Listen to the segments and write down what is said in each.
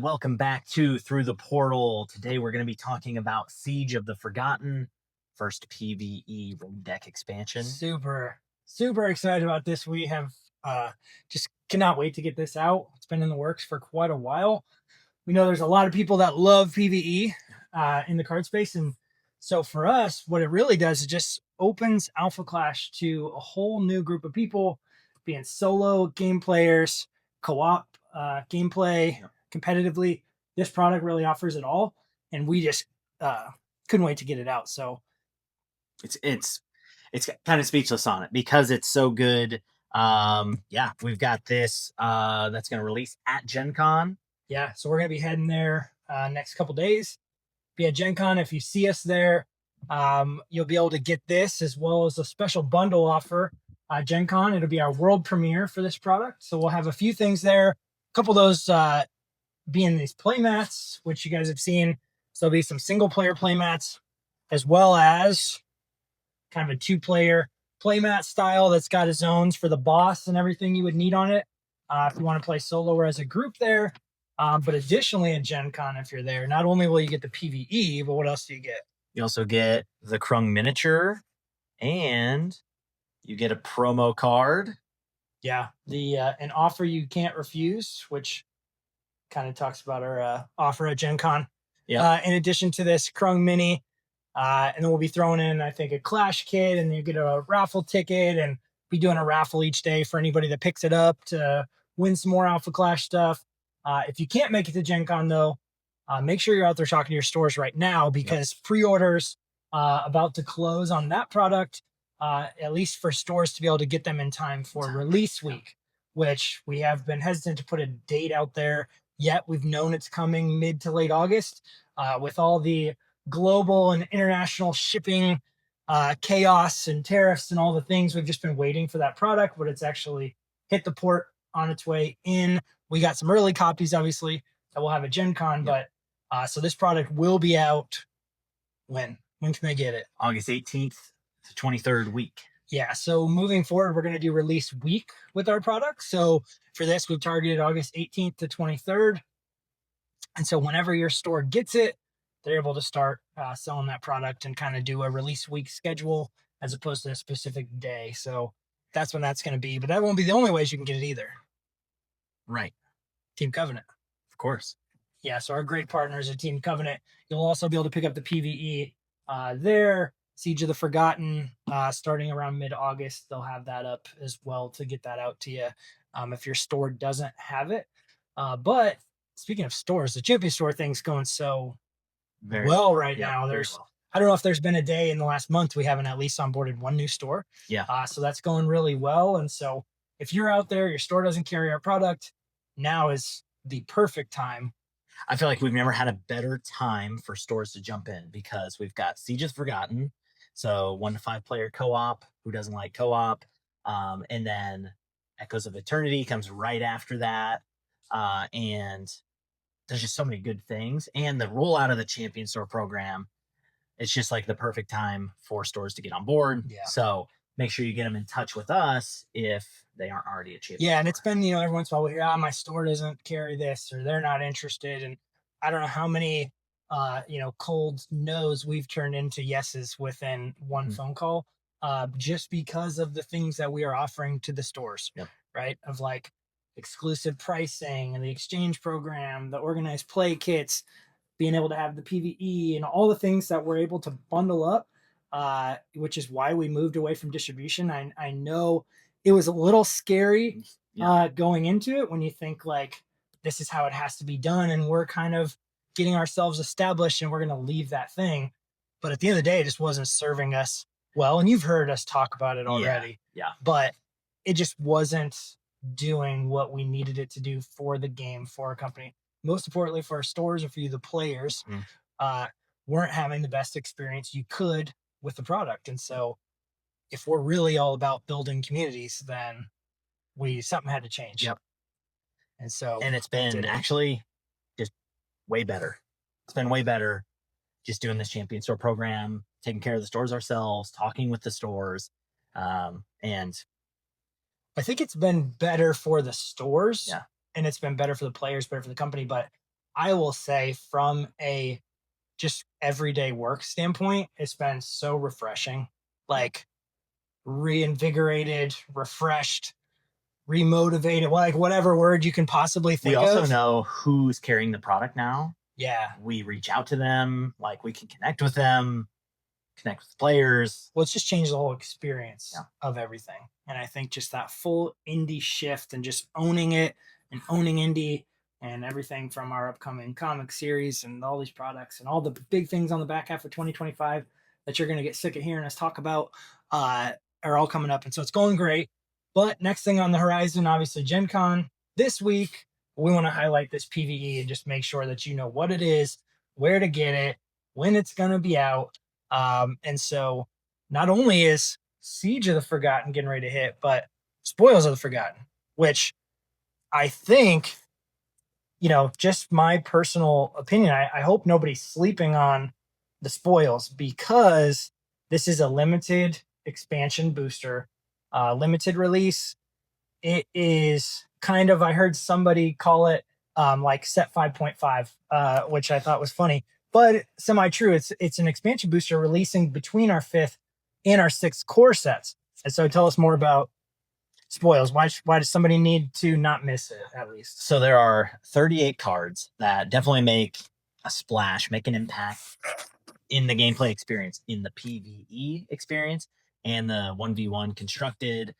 and welcome back to Through the Portal. Today we're going to be talking about Siege of the Forgotten, first PvE raid deck expansion. Super excited about this. We have just cannot wait to get this out. It's been in the works for quite a while. We know there's a lot of people that love PvE in the card space, and so for us, what it really does is just opens Alpha Clash to a whole new group of people, being solo game players, co-op gameplay, competitively. This product really offers it all, and we just couldn't wait to get it out. So It's kind of speechless on it because it's so good. We've got this that's going to release at Gen Con. Yeah, so we're going to be heading there next couple days. Be at Gen Con. If you see us there, you'll be able to get this as well as a special bundle offer. Gen Con, it'll be our world premiere for this product. So we'll have a few things there. A couple of those being these play mats, which you guys have seen. So there'll be some single player play mats, as well as kind of a 2-player playmat style that's got its zones for the boss and everything you would need on it if you want to play solo or as a group there. But additionally at Gen Con, if you're there, not only will you get the PvE, but what else do you get? You also get the Krung miniature, and you get a promo card. Yeah, the an offer you can't refuse, which kind of talks about our offer at Gen Con. Yeah. In addition to this Krung mini, and then we'll be throwing in, I think, a Clash kit, and you get a raffle ticket, and be doing a raffle each day for anybody that picks it up to win some more Alpha Clash stuff. If you can't make it to Gen Con, though, make sure you're out there talking to your stores right now, because pre-orders about to close on that product, at least for stores to be able to get them in time for release week, which we have been hesitant to put a date out there yet. We've known it's coming mid to late August with all the global and international shipping chaos and tariffs and all the things. We've just been waiting for that product, but it's actually hit the port on its way in. We got some early copies, obviously, that we'll have at Gen Con, but so this product will be out when can they get it? August 18th to 23rd week. Yeah, so moving forward, we're going to do release week with our product. So for this, we've targeted August 18th to 23rd. And so whenever your store gets it, they're able to start selling that product and kind of do a release week schedule as opposed to a specific day. So that's when that's going to be. But that won't be the only ways you can get it either. Right. Team Covenant. Of course. Yeah, so our great partners at Team Covenant. You'll also be able to pick up the PvE there. Siege of the Forgotten, starting around mid-August. They'll have that up as well to get that out to you if your store doesn't have it. But speaking of stores, the Champion Store thing's going so well right now. I don't know if there's been a day in the last month we haven't at least onboarded one new store. Yeah. So that's going really well. And so if you're out there, your store doesn't carry our product, now is the perfect time. I feel like we've never had a better time for stores to jump in, because we've got Siege of the Forgotten, so 1 to 5 player co-op. Who doesn't like co-op? And then Echoes of Eternity comes right after that. And there's just so many good things. And the rollout of the Champion Store program, it's just like the perfect time for stores to get on board. Yeah. So make sure you get them in touch with us if they aren't already a Champion Yeah, store. and it's been, every once in a while we hear, my store doesn't carry this, or they're not interested. And I don't know how many, cold no's we've turned into yeses within one phone call, just because of the things that we are offering to the stores, right? Of like exclusive pricing and the exchange program, the organized play kits, being able to have the PvE and all the things that we're able to bundle up, which is why we moved away from distribution. I know it was a little scary going into it when you think like this is how it has to be done, and we're kind of getting ourselves established and we're going to leave that thing. But at the end of the day, it just wasn't serving us well. And you've heard us talk about it already. Yeah. But it just wasn't doing what we needed it to do for the game, for our company. Most importantly, for our stores or for you, the players, weren't having the best experience you could with the product. And so if we're really all about building communities, then something had to change. Yep. And it's been actually just way better. It's been way better just doing this Champion Store program, taking care of the stores ourselves, talking with the stores. And I think it's been better for the stores. Yeah. And it's been better for the players, better for the company. But I will say from a just everyday work standpoint, it's been so refreshing. Yeah. Like reinvigorated, refreshed, remotivated, like whatever word you can possibly We think also of. know who's carrying the product now. Yeah. We reach out to them, like we can connect with them, connect with players. Well, it's just changed the whole experience Yeah. of everything. And I think just that full indie shift and just owning it and owning indie and everything from our upcoming comic series and all these products and all the big things on the back half of 2025 that you're going to get sick of hearing us talk about uh, are all coming up. And so it's going great. But next thing on the horizon, obviously, Gen Con this week. We want to highlight this PvE and just make sure that you know what it is, where to get it, when it's going to be out. And so not only is Siege of the Forgotten getting ready to hit, but Spoils of the Forgotten, which I think, just my personal opinion, I hope nobody's sleeping on the Spoils because this is a limited expansion booster, limited release. It is kind of, I heard somebody call it like set 5.5, which I thought was funny, but semi true. It's an expansion booster releasing between our fifth and our sixth core sets. And so tell us more about Spoils. Why does somebody need to not miss it at least? So there are 38 cards that definitely make a splash, make an impact in the gameplay experience, in the PvE experience, and the 1v1 constructed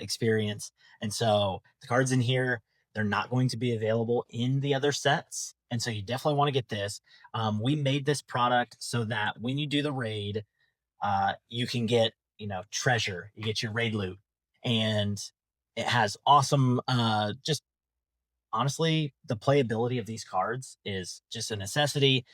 experience. And so the cards in here, they're not going to be available in the other sets. And so you definitely want to get this. We made this product so that when you do the raid, you can get, treasure, you get your raid loot. And it has awesome, just honestly, the playability of these cards is just a necessity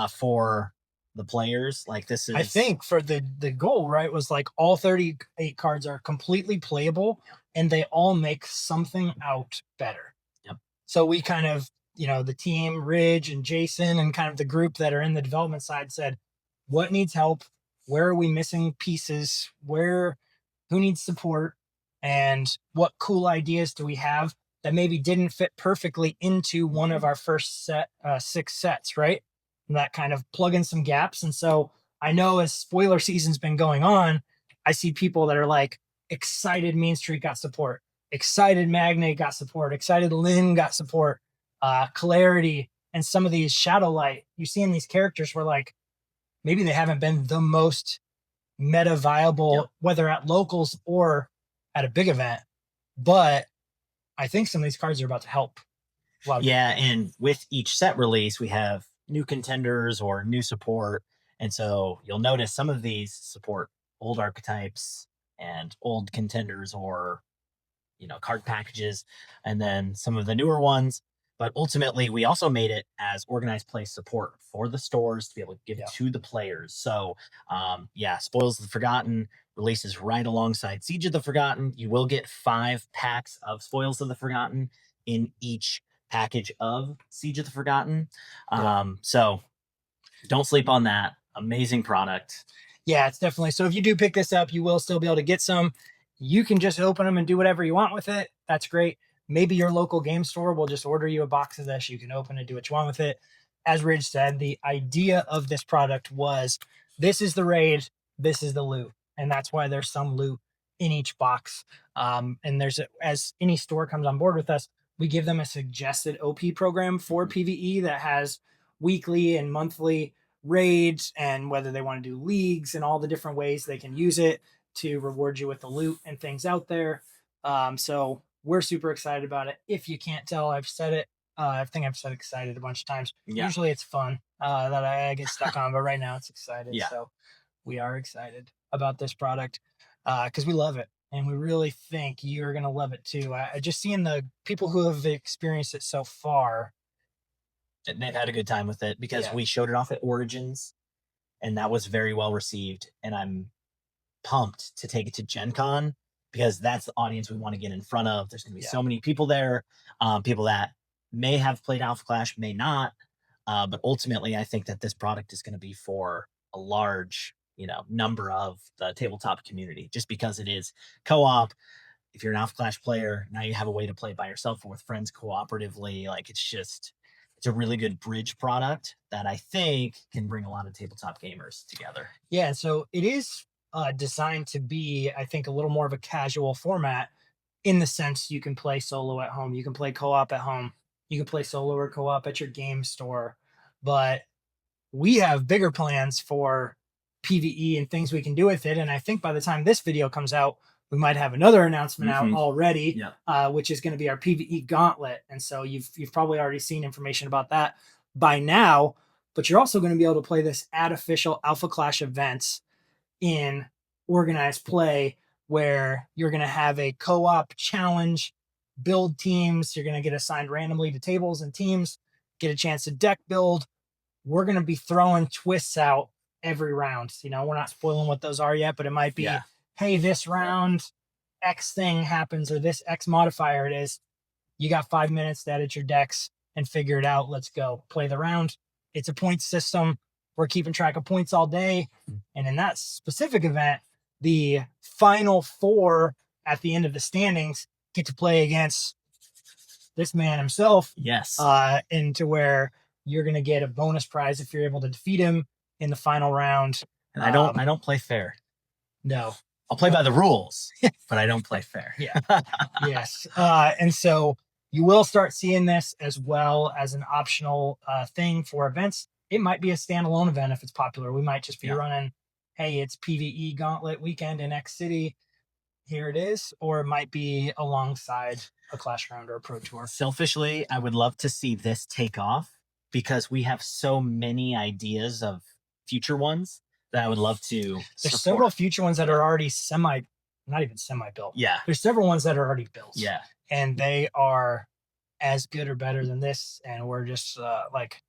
for the players. Like this I is think for the goal, right, was like all 38 cards are completely playable and they all make something out better. Yep. So we kind of, the team, Ridge and Jason, and kind of the group that are in the development side said, what needs help? Where are we missing pieces? Who needs support? And what cool ideas do we have that maybe didn't fit perfectly into one of our first six sets, right? And that kind of plug in some gaps. And so I know as spoiler season's been going on, I see people that are like excited Mean Street got support, excited Magnate got support, excited Lynn got support, Clarity, and some of these Shadowlight. You see in these characters where like maybe they haven't been the most meta viable, Yep. whether at locals or at a big event. But I think some of these cards are about to help. Yeah, and with each set release, we have new contenders or new support. And so you'll notice some of these support old archetypes and old contenders or card packages, and then some of the newer ones. But ultimately, we also made it as organized play support for the stores to be able to give to the players. So, yeah, Spoils of the Forgotten releases right alongside Siege of the Forgotten. You will get 5 packs of Spoils of the Forgotten in each package of Siege of the Forgotten. So don't sleep on that. Amazing product. Yeah, it's definitely. So if you do pick this up, you will still be able to get some. You can just open them and do whatever you want with it. That's great. Maybe your local game store will just order you a box of this. You can open it, do what you want with it. As Ridge said, the idea of this product was this is the raid, this is the loot. And that's why there's some loot in each box. And as any store comes on board with us, we give them a suggested OP program for PvE that has weekly and monthly raids and whether they want to do leagues and all the different ways they can use it to reward you with the loot and things out there. So we're super excited about it. If you can't tell, I've said it. I think I've said excited a bunch of times. Yeah. Usually it's fun that I get stuck on, but right now it's excited. Yeah. So we are excited about this product because we love it. And we really think you're going to love it too. Just seeing the people who have experienced it so far, they've had a good time with it because we showed it off at Origins and that was very well received. And I'm pumped to take it to Gen Con because that's the audience we want to get in front of. There's going to be so many people there, people that may have played Alpha Clash, may not. But ultimately, I think that this product is going to be for a large, number of the tabletop community just because it is co-op. If you're an Alpha Clash player, now you have a way to play by yourself or with friends cooperatively. Like it's just it's a really good bridge product that I think can bring a lot of tabletop gamers together. Yeah, so it is designed to be, I think, a little more of a casual format in the sense you can play solo at home, you can play co-op at home, you can play solo or co-op at your game store. But we have bigger plans for PvE and things we can do with it. And I think by the time this video comes out, we might have another announcement out already, Yeah. which is going to be our PvE gauntlet. And so you've probably already seen information about that by now. But you're also going to be able to play this at official Alpha Clash events in organized play, where you're going to have a co-op challenge, build teams. You're going to get assigned randomly to tables and teams, get a chance to deck build. We're going to be throwing twists out every round. You know, we're not spoiling what those are yet, but it might be, Yeah. hey, this round X thing happens, or this X modifier it is. You got 5 minutes to edit your decks and figure it out. Let's go play the round. It's a point system. We're keeping track of points all day. And in that specific event, the final four at the end of the standings get to play against this man himself. Yes. Into where you're going to get a bonus prize if you're able to defeat him in the final round. And I don't play fair. No. I'll play by the rules, but I don't play fair. Yeah. Yes. And so you will start seeing this as well as an optional thing for events. It might be a standalone event if it's popular. We might just be running, hey, it's PvE Gauntlet weekend in X City. Here it is. Or it might be alongside a Clash Round or a Pro Tour. Selfishly, I would love to see this take off because we have so many ideas of future ones that I would love to There's several future ones that are already not even semi built. Yeah. There's several ones that are already built. Yeah. And they are as good or better than this. And we're just like,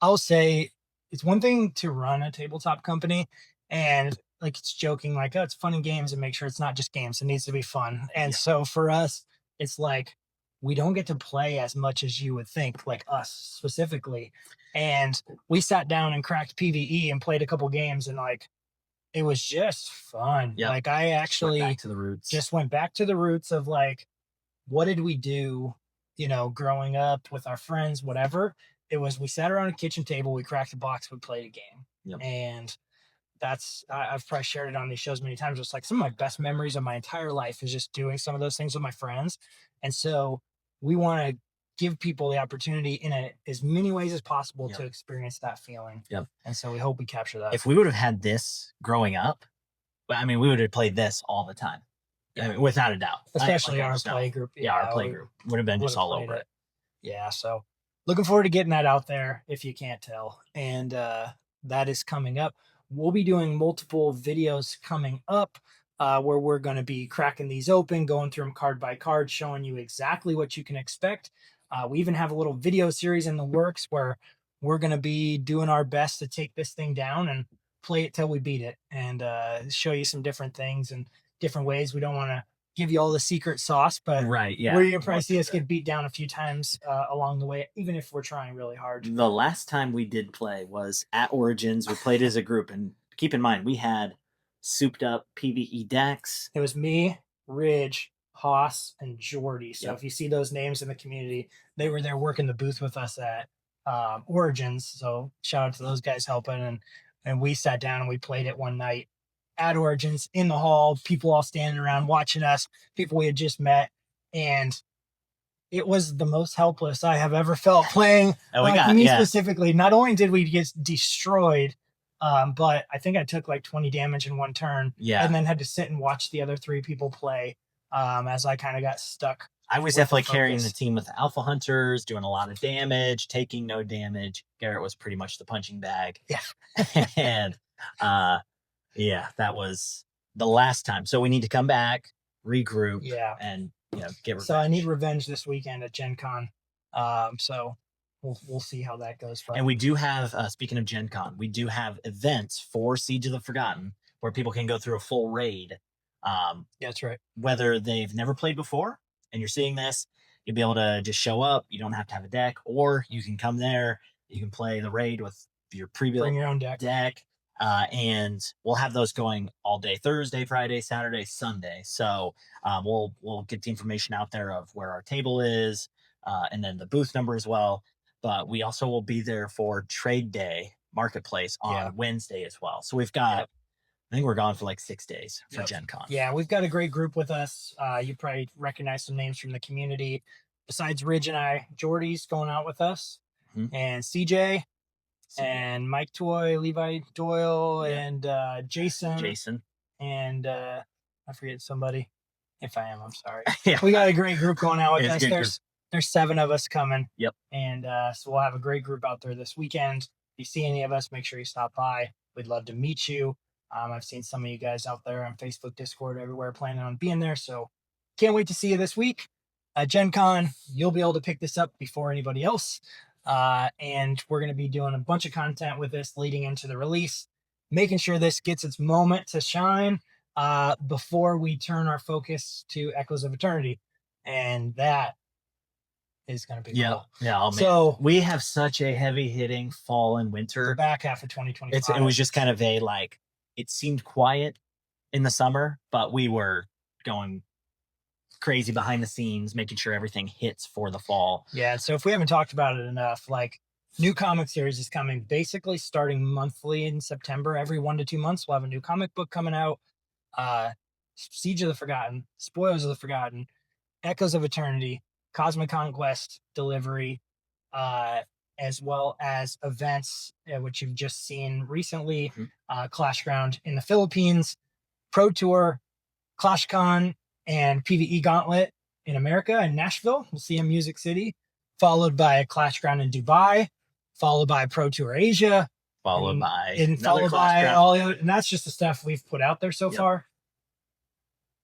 I'll say it's one thing to run a tabletop company and like it's joking, like, oh, it's fun and games, and make sure it's not just games. It needs to be fun. And so for us, it's like we don't get to play as much as you would think, like us specifically. And we sat down and cracked PvE and played a couple games, and like it was just fun. Yep. Like I actually back to the roots. just went back to the roots of like, what did we do, you know, growing up with our friends, whatever. It was, we sat around a kitchen table, we cracked a box, we played a game. Yep. And that's, I've probably shared it on these shows many times. It's like some of my best memories of my entire life is just doing some of those things with my friends. And so we want to give people the opportunity in as many ways as possible to experience that feeling. Yep. And so we hope we capture that. If we would have had this growing up, I mean, we would have played this all the time. I mean, without a doubt. Especially our play group. Yeah, our play group would have been just all over it. Yeah, so looking forward to getting that out there, if you can't tell. And that is coming up. We'll be doing multiple videos coming up where we're going to be cracking these open, going through them card by card, showing you exactly what you can expect. We even have a little video series in the works where we're going to be doing our best to take this thing down and play it till we beat it, and show you some different things and different ways. We don't want to give you all the secret sauce, but right, yeah, where you'll probably see us get beat down a few times along the way, even if we're trying really hard. The last time we did play was at Origins. We played as a group, and keep in mind, we had souped up PvE decks. It was me, Ridge, Haas, and Jordy. So if you see those names in the community, they were there working the booth with us at Origins. So shout out to those guys helping. And we sat down and we played it one night at Origins in the hall, people all standing around watching us, people we had just met. And it was the most helpless I have ever felt playing. Me specifically. Not only did we get destroyed, but I think I took like 20 damage in one turn. Yeah. And then had to sit and watch the other three people play as I kind of got stuck. I was definitely carrying the team with Alpha Hunters, doing a lot of damage, taking no damage. Garrett was pretty much the punching bag. Yeah. And yeah, that was the last time. So we need to come back, regroup, and get revenge. So I need revenge this weekend at Gen Con. So we'll see how that goes. And we do have, speaking of Gen Con, we do have events for Siege of the Forgotten where people can go through a full raid. Yeah, that's right. Whether they've never played before and you're seeing this, you'll be able to just show up. You don't have to have a deck, or you can come there. You can play the raid with your pre-built Bring your own deck. And we'll have those going all day, Thursday, Friday, Saturday, Sunday. So we'll get the information out there of where our table is, and then the booth number as well. but we also will be there for trade day marketplace Yeah. on Wednesday as well. So we've got, Yep. I think we're gone for like 6 days for Yep. Gen Con. Yeah, we've got a great group with us. You probably recognize some names from the community. Besides Ridge and I, Jordy's going out with us, Mhm. and CJ So, and Mike Toy, Levi Doyle, Yeah. and Jason, Jason. and I forget somebody. If I am, I'm sorry. Yeah. We got a great group going out with It's a us. good group. There's 7 of us coming. Yep. And so we'll have a great group out there this weekend. If you see any of us, make sure you stop by. We'd love to meet you. I've seen some of you guys out there on Facebook, Discord, everywhere planning on being there. So can't wait to see you this week. Gen Con, you'll be able to pick this up before anybody else. And we're going to be doing a bunch of content with this leading into the release, making sure this gets its moment to shine before we turn our focus to Echoes of Eternity. And that is going to be Yeah. cool. Yeah. Oh, man. So we have such a heavy hitting fall and the winter. back half of 2025. It was just kind of a like, it seemed quiet in the summer, but we were going crazy behind the scenes, making sure everything hits for the fall. Yeah. So if we haven't talked about it enough, like new comic series is coming basically starting monthly in September. Every 1 to 2 months, we'll have a new comic book coming out. Siege of the Forgotten, Spoils of the Forgotten, Echoes of Eternity, Cosmic Conquest delivery, as well as events, which you've just seen recently. Clash Ground in the Philippines, Pro Tour, ClashCon, and PvE Gauntlet in America in Nashville. We'll see in Music City, followed by a Clash Ground in Dubai, followed by Pro Tour Asia, Followed and, by and another followed Clash by Ground. all the other, and that's just the stuff we've put out there so Yep. far.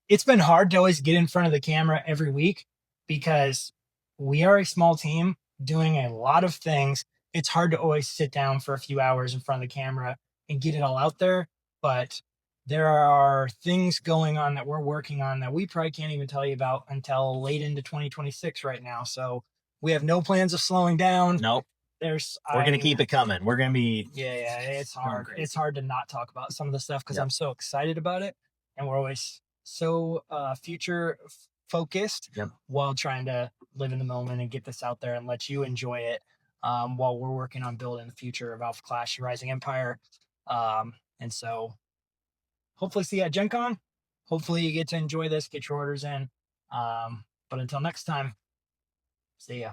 It's been hard to always get in front of the camera every week because we are a small team doing a lot of things. It's hard to always sit down for a few hours in front of the camera and get it all out there. But there are things going on that we're working on that we probably can't even tell you about until late into 2026 right now. So we have no plans of slowing down. Nope. We're going to keep it coming. We're going to be. Yeah, it's hard. crazy. It's hard to not talk about some of the stuff because Yep. I'm so excited about it. And we're always so future focused Yep. while trying to live in the moment and get this out there and let you enjoy it while we're working on building the future of Alpha Clash and Rising Empire. And so hopefully see you at Gen Con. Hopefully you get to enjoy this, get your orders in. But until next time, see ya.